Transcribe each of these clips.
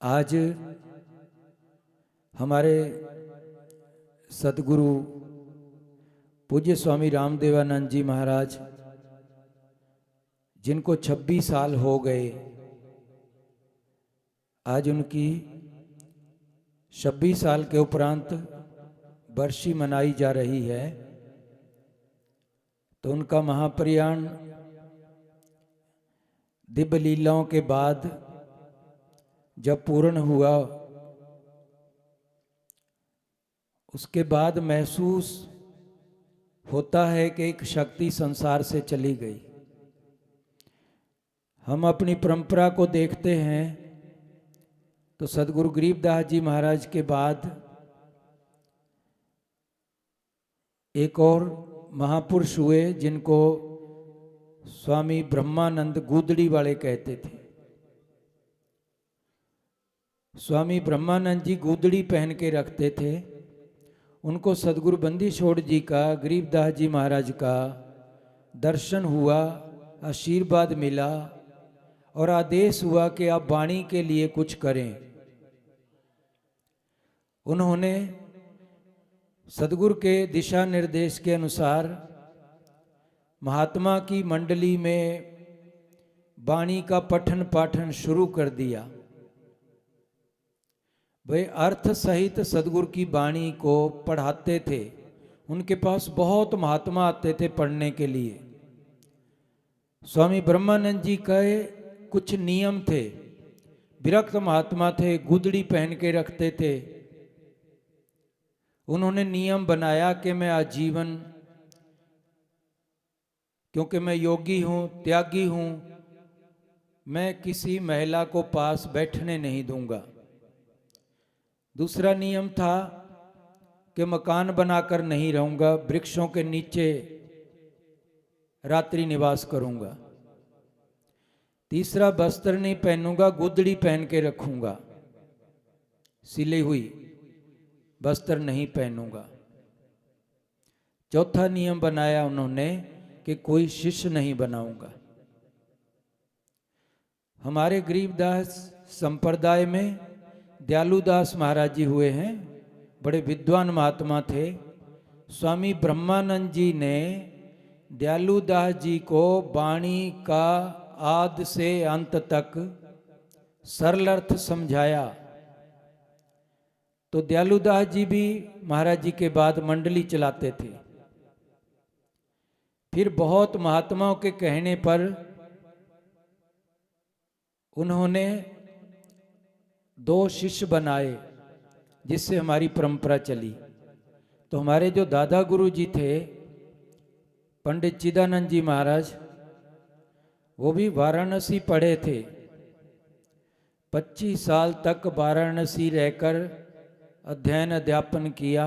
आज हमारे सदगुरु पूज्य स्वामी रामदेवानंद जी महाराज, जिनको 26 साल हो गए, आज उनकी 26 साल के उपरांत बरसी मनाई जा रही है। तो उनका महाप्रयाण दिव्य लीलाओं के बाद जब पूर्ण हुआ, उसके बाद महसूस होता है कि एक शक्ति संसार से चली गई। हम अपनी परंपरा को देखते हैं तो सदगुरु गरीबदास जी महाराज के बाद एक और महापुरुष हुए जिनको स्वामी ब्रह्मानंद गूदड़ी वाले कहते थे। स्वामी ब्रह्मानंद जी गूदड़ी पहन के रखते थे। उनको सदगुरु बंदी छोड़ जी का, गरीबदास जी महाराज का दर्शन हुआ, आशीर्वाद मिला और आदेश हुआ कि आप वाणी के लिए कुछ करें। उन्होंने सदगुरु के दिशा निर्देश के अनुसार महात्मा की मंडली में वाणी का पठन पाठन शुरू कर दिया। वे अर्थ सहित सदगुरु की वाणी को पढ़ाते थे। उनके पास बहुत महात्मा आते थे पढ़ने के लिए। स्वामी ब्रह्मानंद जी के कुछ नियम थे। विरक्त महात्मा थे, गुदड़ी पहन के रखते थे। उन्होंने नियम बनाया कि मैं आजीवन, क्योंकि मैं योगी हूं, त्यागी हूं, मैं किसी महिला को पास बैठने नहीं दूंगा। दूसरा नियम था कि मकान बनाकर नहीं रहूंगा, वृक्षों के नीचे रात्रि निवास करूंगा। तीसरा, वस्त्र नहीं पहनूंगा, गुदड़ी पहन के रखूंगा, सिली हुई वस्त्र नहीं पहनूंगा। चौथा नियम बनाया उन्होंने कि कोई शिष्य नहीं बनाऊंगा। हमारे गरीबदास संप्रदाय में दयालुदास महाराज जी हुए हैं, बड़े विद्वान महात्मा थे। स्वामी ब्रह्मानंद जी ने दयालुदास जी को वाणी का आदि से अंत तक सरल अर्थ समझाया। तो दयालुदास जी भी महाराज जी के बाद मंडली चलाते थे। फिर बहुत महात्माओं के कहने पर उन्होंने 2 शिष्य बनाए, जिससे हमारी परंपरा चली। तो हमारे जो दादा गुरु जी थे पंडित चिदानंद जी महाराज, वो भी वाराणसी पढ़े थे। 25 साल तक वाराणसी रहकर अध्ययन अध्यापन किया।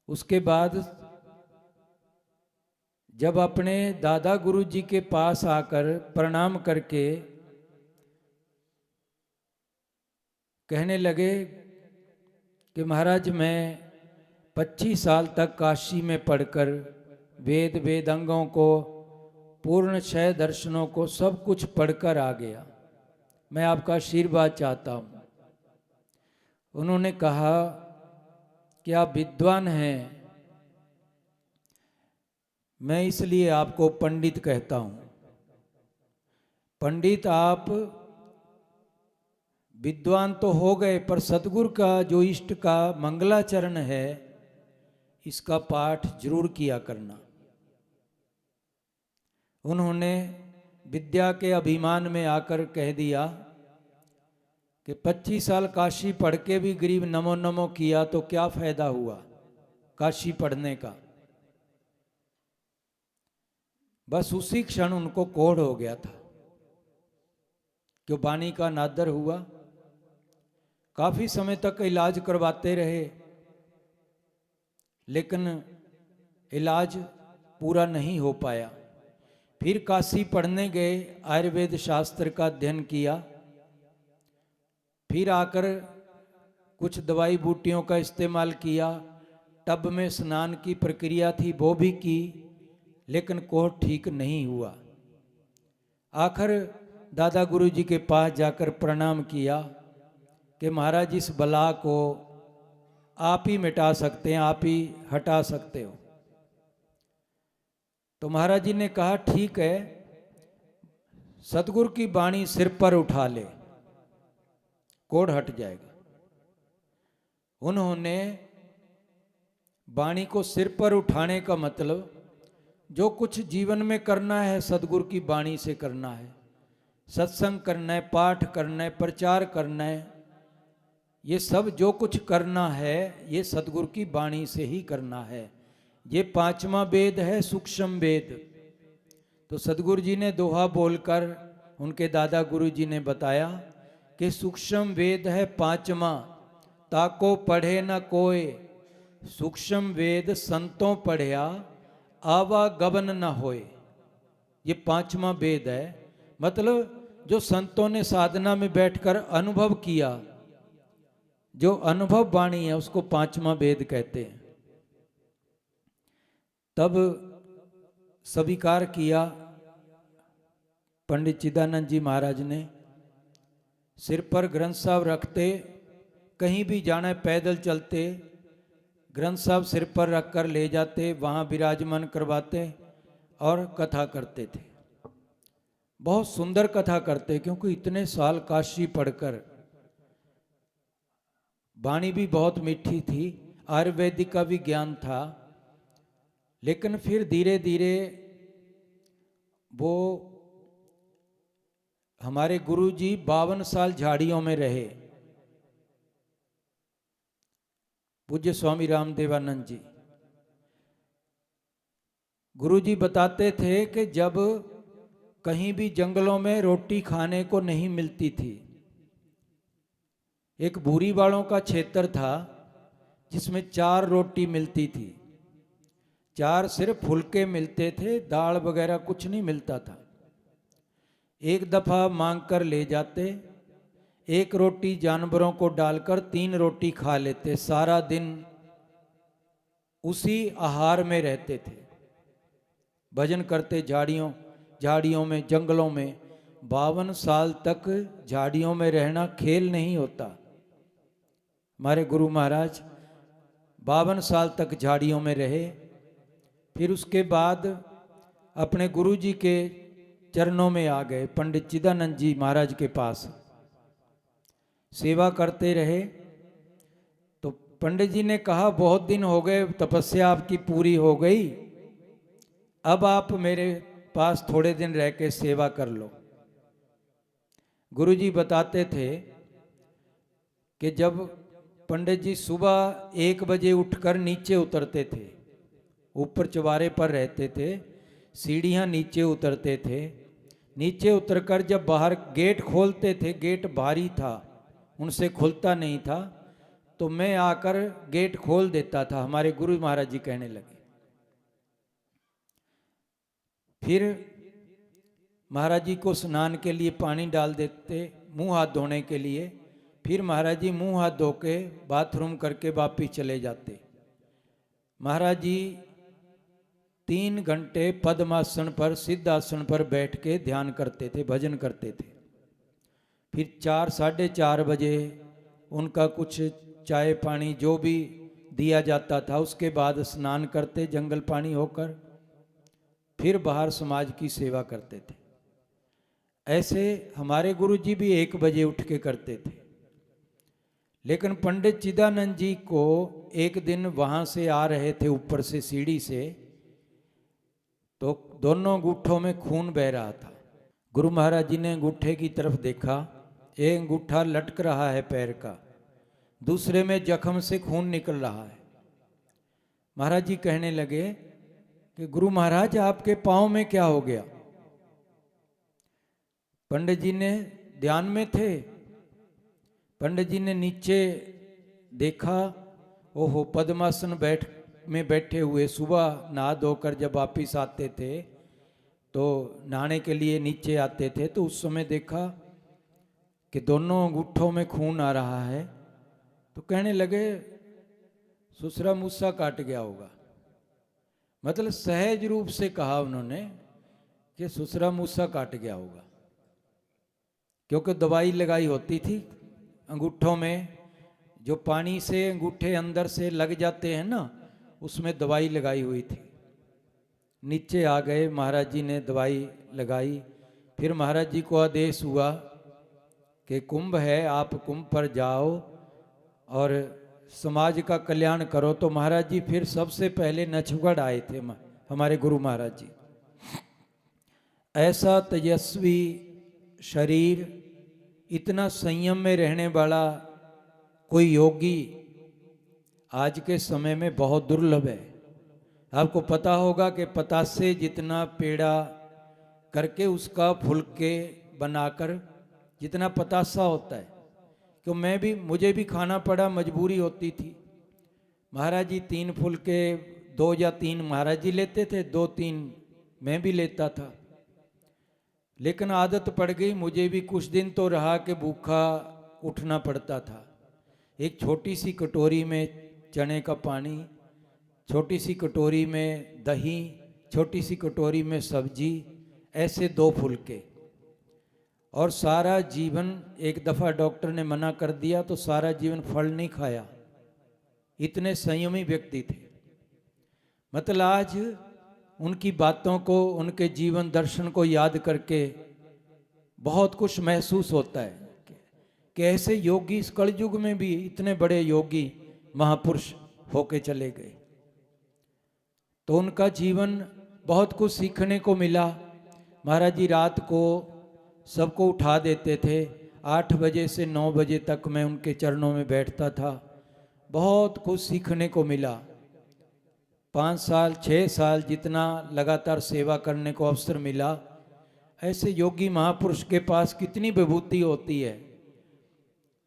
उसके बाद जब अपने दादा गुरु जी के पास आकर प्रणाम करके कहने लगे कि महाराज, मैं 25 साल तक काशी में पढ़कर वेद वेदांगों को, पूर्ण 6 दर्शनों को सब कुछ पढ़कर आ गया, मैं आपका आशीर्वाद चाहता हूँ। उन्होंने कहा कि आप विद्वान हैं, मैं इसलिए आपको पंडित कहता हूँ। पंडित आप विद्वान तो हो गए, पर सतगुरु का जो इष्ट का मंगलाचरण है, इसका पाठ जरूर किया करना। उन्होंने विद्या के अभिमान में आकर कह दिया कि 25 साल काशी पढ़ के भी गरीब नमो नमो किया तो क्या फायदा हुआ काशी पढ़ने का। बस उसी क्षण उनको कोढ़ हो गया था, क्यों वाणी का नादर हुआ। काफी समय तक इलाज करवाते रहे, लेकिन इलाज पूरा नहीं हो पाया। फिर काशी पढ़ने गए, आयुर्वेद शास्त्र का अध्ययन किया। फिर आकर कुछ दवाई बूटियों का इस्तेमाल किया। टब में स्नान की प्रक्रिया थी, वो भी की, लेकिन कोढ़ ठीक नहीं हुआ। आखिर दादा गुरु जी के पास जाकर प्रणाम किया कि महाराज इस बला को आप ही मिटा सकते हैं, आप ही हटा सकते हो। तो महाराज जी ने कहा ठीक है, सतगुरु की वाणी सिर पर उठा ले, कोढ़ हट जाएगा। उन्होंने वाणी को सिर पर उठाने का मतलब जो कुछ जीवन में करना है सतगुरु की वाणी से करना है, सत्संग करना है, पाठ करना है, प्रचार करना है, ये सब जो कुछ करना है ये सतगुरु की वाणी से ही करना है। ये पांचवा वेद है सूक्ष्म वेद। तो सतगुरु जी ने दोहा बोलकर उनके दादा गुरु जी ने बताया कि सूक्ष्म वेद है पांचवा, ताको पढ़े न कोय, सूक्ष्म वेद संतों पढ़िया, आवागमन न होए। ये पांचवा वेद है, मतलब जो संतों ने साधना में बैठकर अनुभव किया, जो अनुभव वाणी है उसको पांचवा वेद कहते हैं। तब स्वीकार किया पंडित चिदानंद जी महाराज ने, सिर पर ग्रंथ साहब रखते, कहीं भी जाना है पैदल चलते, ग्रंथ साहब सिर पर रखकर ले जाते, वहाँ विराजमान करवाते और कथा करते थे। बहुत सुंदर कथा करते, क्योंकि इतने साल काशी पढ़कर वाणी भी बहुत मीठी थी, आयुर्वेदिक का भी ज्ञान था। लेकिन फिर धीरे धीरे वो हमारे गुरु जी 52 साल झाड़ियों में रहे, पूज्य स्वामी रामदेवानंद जी। गुरु जी बताते थे कि जब कहीं भी जंगलों में रोटी खाने को नहीं मिलती थी, एक भूरी वालों का क्षेत्र था जिसमें 4 रोटी मिलती थी, 4 सिर्फ फुलके मिलते थे, दाल वगैरह कुछ नहीं मिलता था। एक दफा मांग कर ले जाते, एक रोटी जानवरों को डालकर 3 रोटी खा लेते, सारा दिन उसी आहार में रहते थे, भजन करते झाड़ियों में, जंगलों में। 52 साल तक झाड़ियों में रहना खेल नहीं होता। हमारे गुरु महाराज 52 साल तक झाड़ियों में रहे। फिर उसके बाद अपने गुरु जी के चरणों में आ गए, पंडित चिदानंद जी महाराज के पास सेवा करते रहे। तो पंडित जी ने कहा बहुत दिन हो गए, तपस्या आपकी पूरी हो गई, अब आप मेरे पास थोड़े दिन रह के सेवा कर लो। गुरु जी बताते थे कि जब पंडित जी सुबह 1 बजे उठकर नीचे उतरते थे, ऊपर चौबारे पर रहते थे, सीढ़ियाँ नीचे उतरते थे, नीचे उतरकर जब बाहर गेट खोलते थे, गेट भारी था, उनसे खुलता नहीं था, तो मैं आकर गेट खोल देता था, हमारे गुरु महाराज जी कहने लगे। फिर महाराज जी को स्नान के लिए पानी डाल देते, मुंह हाथ धोने के लिए। फिर महाराज जी मुंह हाथ धो के बाथरूम करके वापिस चले जाते। महाराज जी 3 घंटे पद्मासन पर, सिद्धासन पर बैठ के ध्यान करते थे, भजन करते थे। फिर 4 साढ़े 4 बजे उनका कुछ चाय पानी जो भी दिया जाता था, उसके बाद स्नान करते जंगल पानी होकर, फिर बाहर समाज की सेवा करते थे। ऐसे हमारे गुरु जी भी 1 बजे उठ के करते थे। लेकिन पंडित चिदानंद जी को एक दिन वहाँ से आ रहे थे ऊपर से सीढ़ी से, तो दोनों अंगूठों में खून बह रहा था। गुरु महाराज जी ने अंगूठे की तरफ देखा, एक अंगूठा लटक रहा है पैर का, दूसरे में जख्म से खून निकल रहा है। महाराज जी कहने लगे कि गुरु महाराज आपके पाँव में क्या हो गया? पंडित जी ने ध्यान में थे, पंडित जी ने नीचे देखा, ओहो पद्मासन में बैठे हुए, सुबह नहा धोकर जब वापिस आते थे तो नहाने के लिए नीचे आते थे, तो उस समय देखा कि दोनों अंगूठों में खून आ रहा है। तो कहने लगे सुसरा मूसा काट गया होगा। मतलब सहज रूप से कहा उन्होंने कि सुसरा मूसा काट गया होगा। क्योंकि दवाई लगाई होती थी अंगूठों में, जो पानी से अंगूठे अंदर से लग जाते हैं ना, उसमें दवाई लगाई हुई थी। नीचे आ गए, महाराज जी ने दवाई लगाई। फिर महाराज जी को आदेश हुआ कि कुंभ है, आप कुंभ पर जाओ और समाज का कल्याण करो। तो महाराज जी फिर सबसे पहले नछुगढ़ आए थे हमारे गुरु महाराज जी। ऐसा तेजस्वी शरीर, इतना संयम में रहने वाला कोई योगी आज के समय में बहुत दुर्लभ है। आपको पता होगा कि पतासे जितना पेड़ा करके उसका फुलके बनाकर जितना पतासा होता है, क्यों मुझे भी खाना पड़ा, मजबूरी होती थी। महाराज जी 3 फुलके, 2 या 3 महाराज जी लेते थे, 2-3 मैं भी लेता था। लेकिन आदत पड़ गई, मुझे भी कुछ दिन तो रहा कि भूखा उठना पड़ता था। एक छोटी सी कटोरी में चने का पानी, छोटी सी कटोरी में दही, छोटी सी कटोरी में सब्जी, ऐसे 2 फुलके, और सारा जीवन। एक दफ़ा डॉक्टर ने मना कर दिया तो सारा जीवन फल नहीं खाया। इतने संयमी व्यक्ति थे। मतलब आज उनकी बातों को, उनके जीवन दर्शन को याद करके बहुत कुछ महसूस होता है कि ऐसे योगी इस कलयुग में भी, इतने बड़े योगी महापुरुष होके चले गए। तो उनका जीवन बहुत कुछ सीखने को मिला। महाराज जी रात को सबको उठा देते थे। 8 बजे से 9 बजे तक मैं उनके चरणों में बैठता था। बहुत कुछ सीखने को मिला। 5 साल 6 साल जितना लगातार सेवा करने को अवसर मिला। ऐसे योगी महापुरुष के पास कितनी विभूति होती है,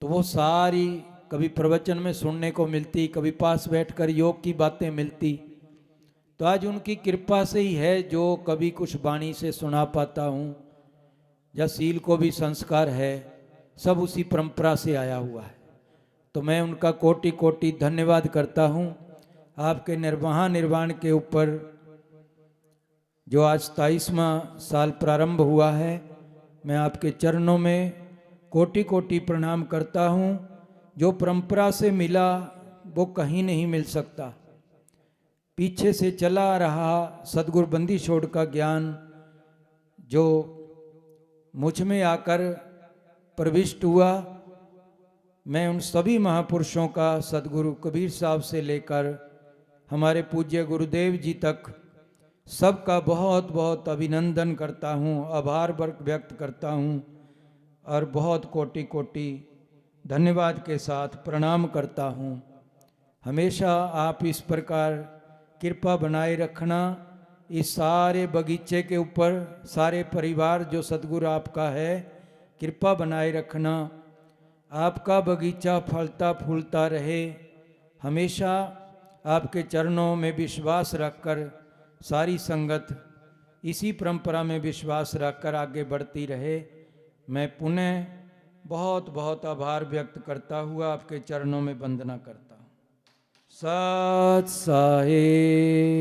तो वो सारी कभी प्रवचन में सुनने को मिलती, कभी पास बैठकर योग की बातें मिलती। तो आज उनकी कृपा से ही है जो कभी कुछ वाणी से सुना पाता हूँ, या सील को भी संस्कार है, सब उसी परंपरा से आया हुआ है। तो मैं उनका कोटि कोटि धन्यवाद करता हूँ। आपके निर्वाण के ऊपर जो आज 23वां साल प्रारंभ हुआ है, मैं आपके चरणों में कोटि कोटि प्रणाम करता हूँ। जो परंपरा से मिला वो कहीं नहीं मिल सकता। पीछे से चला आ रहा सदगुरु बंदी छोड़ का ज्ञान जो मुझ में आकर प्रविष्ट हुआ, मैं उन सभी महापुरुषों का, सदगुरु कबीर साहब से लेकर हमारे पूज्य गुरुदेव जी तक, सबका बहुत बहुत अभिनंदन करता हूँ, आभार व्यक्त करता हूँ और बहुत कोटि कोटि धन्यवाद के साथ प्रणाम करता हूँ। हमेशा आप इस प्रकार कृपा बनाए रखना। इस सारे बगीचे के ऊपर सारे परिवार जो सदगुरु आपका है, कृपा बनाए रखना। आपका बगीचा फलता फूलता रहे। हमेशा आपके चरणों में विश्वास रखकर सारी संगत इसी परंपरा में विश्वास रखकर आगे बढ़ती रहे। मैं पुनः बहुत बहुत आभार व्यक्त करता हुआ आपके चरणों में वंदना करता हूँ। सत साहिब।